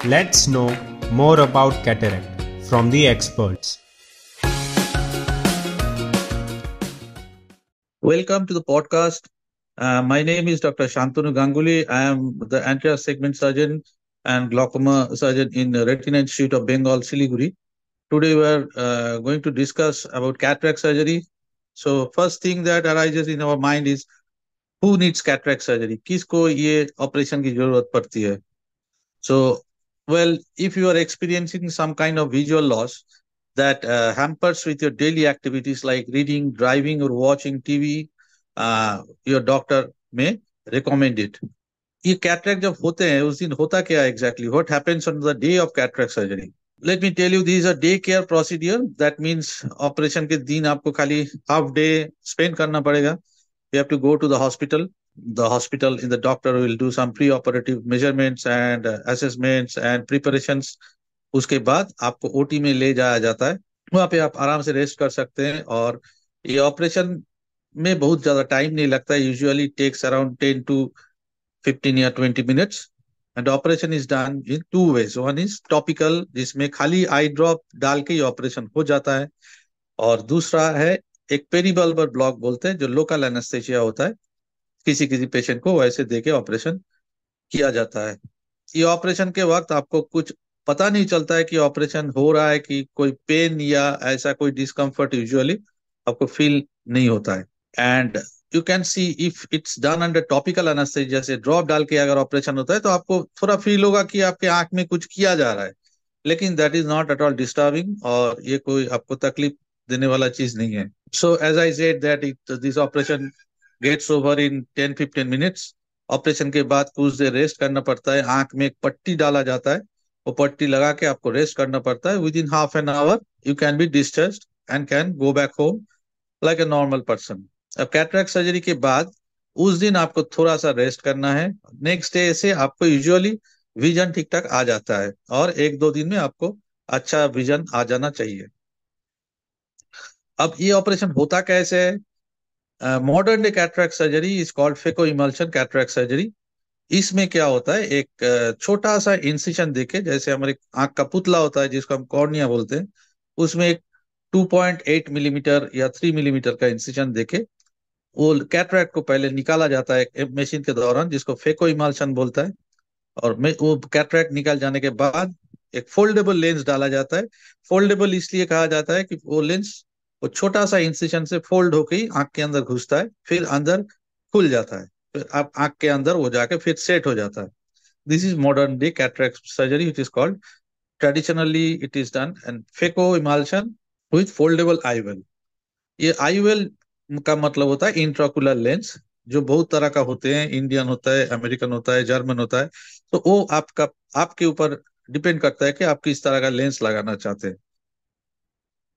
Let's know more about cataract from the experts. Welcome to the podcast. My name is Dr. Shantanu Ganguly. I am the anterior segment surgeon and glaucoma surgeon in the Retina Institute of Bengal, Siliguri. Today we are going to discuss about cataract surgery. So first thing that arises in our mind is who needs cataract surgery? किसको ये operation की जरूरत पड़ती है? So, well, if you are experiencing some kind of visual loss that hampers with your daily activities like reading, driving, or watching TV, your doctor may recommend it. ये cataract जब होते हैं उस दिन होता क्या exactly what happens on the day of cataract surgery? Let me tell you this a day care procedure that means operation के दिन आपको खाली हाफ डे स्पेंड करना पड़ेगा. You have to go to the hospital. The hospital in the doctor will do some pre-operative measurements and assessments and preparations. उसके बाद आपको OT में ले जाया जाता है. वहाँ पे आप आराम से रेस्ट कर सकते हैं और ये ऑपरेशन में बहुत ज्यादा टाइम नहीं लगता है. यूजुअली टेक्स अराउंड 10 to 15 या 20 minutes. And operation is done in two ways. One is topical, जिसमें खाली आई ड्रॉप डाल के ये ऑपरेशन हो जाता है, और दूसरा है एक पेरिबल्बर ब्लॉक बोलते हैं जो लोकल एनेस्थेसिया होता है. किसी किसी पेशेंट को वैसे देके ऑपरेशन किया जाता है. ये ऑपरेशन के वक्त आपको कुछ पता नहीं चलता है कि ऑपरेशन हो रहा है, कि कोई पेन या ऐसा कोई डिस्कम्फर्ट यूजुअली आपको फील नहीं होता है. And you can see if it's done under topical anaesthesia, जैसे ड्रॉप डाल के अगर ऑपरेशन होता है तो आपको थोड़ा फील होगा कि आपके आंख में कुछ किया जा रहा है, लेकिन that is not at all disturbing और ये कोई आपको तकलीफ देने वाला चीज नहीं है. So as I said that this operation gets over in 10-15 minutes. Operation के बाद कुछ देर रेस्ट करना पड़ता है. आंख में एक पट्टी डाला जाता है, वो पट्टी लगा के आपको रेस्ट करना पड़ता है. With in half an hour you can be discharge and can go back home like a normal person. अब कैटरेक्ट सर्जरी के बाद उस दिन आपको थोड़ा सा रेस्ट करना है. नेक्स्ट डे से आपको यूजुअली विजन ठीक ठाक आ जाता है और 1-2 दिन में आपको अच्छा विजन आ जाना चाहिए. अब ये ऑपरेशन होता कैसे है? Modern day cataract surgery is called phaco emulsion cataract surgery. इसमें क्या होता है, एक छोटा सा इंसिशन देके, जैसे हमारे आंख का पुतला होता है जिसको हम कॉर्निया बोलते हैं, उसमें एक 2.8 मिलीमीटर या 3 मिलीमीटर का इंसिशन देके वो कैटरेक्ट को पहले निकाला जाता है एक मशीन के दौरान, जिसको फेको इमल्शन बोलता है. और वो कैटरेक्ट निकाल जाने के बाद एक फोल्डेबल लेंस डाला जाता है. फोल्डेबल इसलिए कहा जाता है कि वो लेंस वो छोटा सा इंसिशन से फोल्ड होकर ही आंख के अंदर घुसता है, फिर अंदर खुल जाता है, फिर आप आंख के अंदर वो जाके फिर सेट हो जाता है. This is modern day cataract surgery which is called. Traditionally it is done and phacoemulsion with foldable IOL. ये आईवेल का मतलब होता है इंट्राकुलर लेंस, जो बहुत तरह का होते हैं. इंडियन होता है, अमेरिकन होता है, जर्मन होता है. तो वो आपके ऊपर डिपेंड करता है कि आप किस तरह का लेंस लगाना चाहते हैं.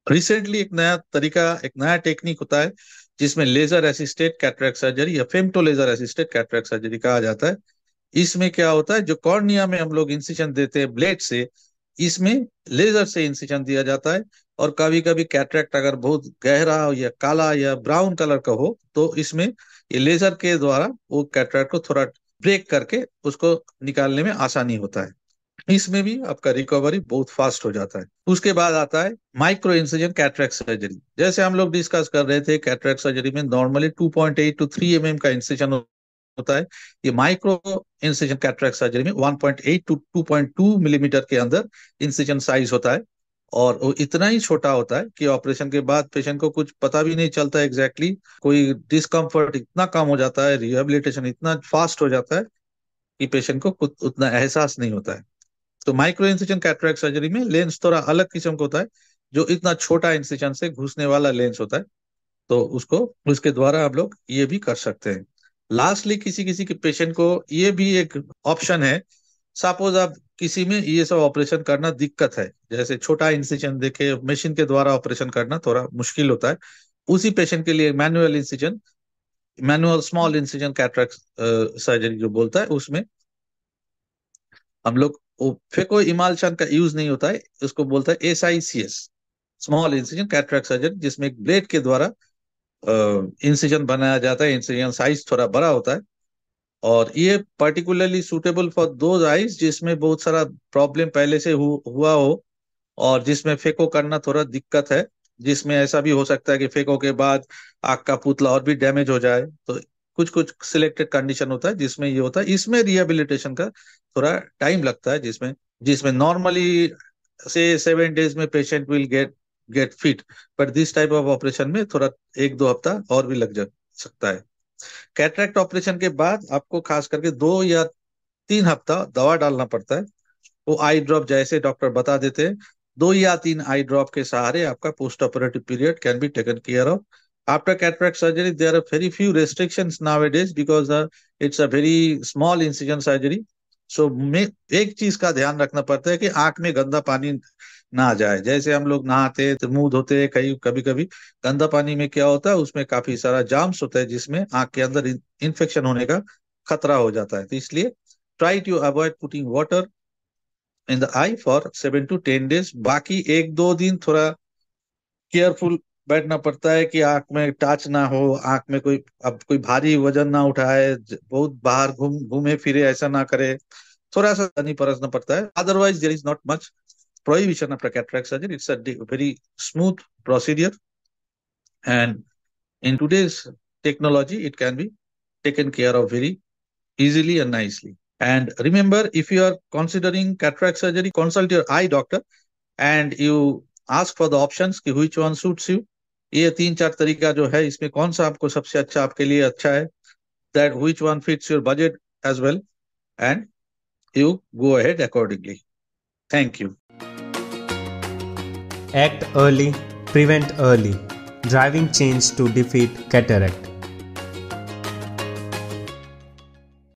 रिसेंटली एक नया तरीका, एक नया टेक्निक होता है जिसमें लेजर असिस्टेड कैटरेक्ट सर्जरी या femto laser assisted cataract surgery कहा जाता है. इसमें क्या होता है, जो कॉर्निया में हम लोग इंसिजन देते हैं ब्लेड से, इसमें लेजर से इंसिजन दिया जाता है. और कभी कभी कैटरेक्ट अगर बहुत गहरा या काला या ब्राउन कलर का हो तो इसमें ये लेजर के द्वारा वो कैटरेक्ट को थोड़ा ब्रेक करके उसको निकालने में आसानी होता है. इसमें भी आपका रिकवरी बहुत फास्ट हो जाता है. उसके बाद आता है माइक्रो इंसिजन कैटरेक्ट सर्जरी. जैसे हम लोग डिस्कस कर रहे थे, कैटरेक्ट सर्जरी में नॉर्मली 2.8 to 3 mm का इंसिजन होता है. ये माइक्रो इंसिजन कैटरेक्ट सर्जरी में 1.8 to 2.2 मिलीमीटर के अंदर इंसिजन साइज होता है. और वो इतना ही छोटा होता है कि ऑपरेशन के बाद पेशेंट को कुछ पता भी नहीं चलता एग्जैक्टली. कोई डिस्कम्फर्ट इतना कम हो जाता है, रिहेबिलिटेशन इतना फास्ट हो जाता है कि पेशेंट को उतना एहसास नहीं होता है. तो माइक्रो इंसिजन कैटरेक्ट सर्जरी में लेंस थोड़ा अलग किस्म का होता है, जो इतना छोटा इंसिजन से घुसने वाला लेंस होता है. तो उसको उसके द्वारा आप लोग ये भी कर सकते हैं. लास्टली किसी किसी के पेशेंट को ये भी एक ऑप्शन है. सपोज आप किसी में ये सब ऑपरेशन करना दिक्कत है, जैसे छोटा इंसिजन देके मशीन के द्वारा ऑपरेशन करना थोड़ा मुश्किल होता है, उसी पेशेंट के लिए manual incision, manual small incision cataract surgery जो बोलता है, उसमें हम लोग वो फेको इमल्शन का यूज नहीं होता है. उसको बोलता है SICS, small incision cataract surgery, जिसमें एक ब्लेड के द्वारा इंसिजन बनाया जाता है. इंसिजन साइज थोड़ा बड़ा होता है और ये particularly suitable for those eyes जिसमें बहुत सारा प्रॉब्लम पहले से हुआ हो, और जिसमें फेको करना थोड़ा दिक्कत है, जिसमें ऐसा भी हो सकता है कि फेको के बाद आंख का पुतला और भी डैमेज हो जाए। तो कुछ कुछ सिलेक्टेड कंडीशन होता है जिसमें ये होता है। इसमें रिहेबिलिटेशन का थोड़ा टाइम लगता है, जिसमें जिसमें नॉर्मली से 7 days में patient will get get fit, but this type of operation में थोड़ा 1-2 हफ्ता और भी लग जा सकता है। कैटरेक्ट ऑपरेशन के बाद आपको खास करके 2 या 3 हफ्ता दवा डालना पड़ता है। वो आई ड्रॉप जैसे डॉक्टर बता देते हैं, 2 या 3 आई ड्रॉप के सहारे आपका post operative period can be taken care of. After cataract surgery there are very few restrictions nowadays because it's a very small incision surgery. So में एक चीज का ध्यान रखना पड़ता है कि आंख में गंदा पानी ना आ जाए। जैसे हम लोग नहाते हैं तो मुंह धोते हैं, कहीं कभी कभी गंदा पानी में क्या होता है, उसमें काफी सारा जार्म्स होता है जिसमें आंख के अंदर इन्फेक्शन होने का खतरा हो जाता है। तो इसलिए try to avoid putting water in the eye for 7 to 10 days। बाकी 1-2 दिन थोड़ा केयरफुल बैठना पड़ता है कि आंख में टच ना हो, आंख में कोई अब कोई भारी वजन ना उठाए, बहुत बाहर घूमे फिरे ऐसा ना करे, थोड़ा सा नहीं परसना पड़ता है। Otherwise there is not much prohibition after cataract surgery. It's a very smooth procedure, and in today's technology, it can be taken care of very easily and nicely. And remember, if you are considering cataract surgery, consult your eye doctor and you ask for the options कि which one suits you. ये 3-4 तरीका जो है, इसमें कौन सा आपको सबसे अच्छा आपके लिए अच्छा है, that which one fits your budget as well, and you go ahead accordingly. Thank you. Act early, prevent early, driving change to defeat cataract.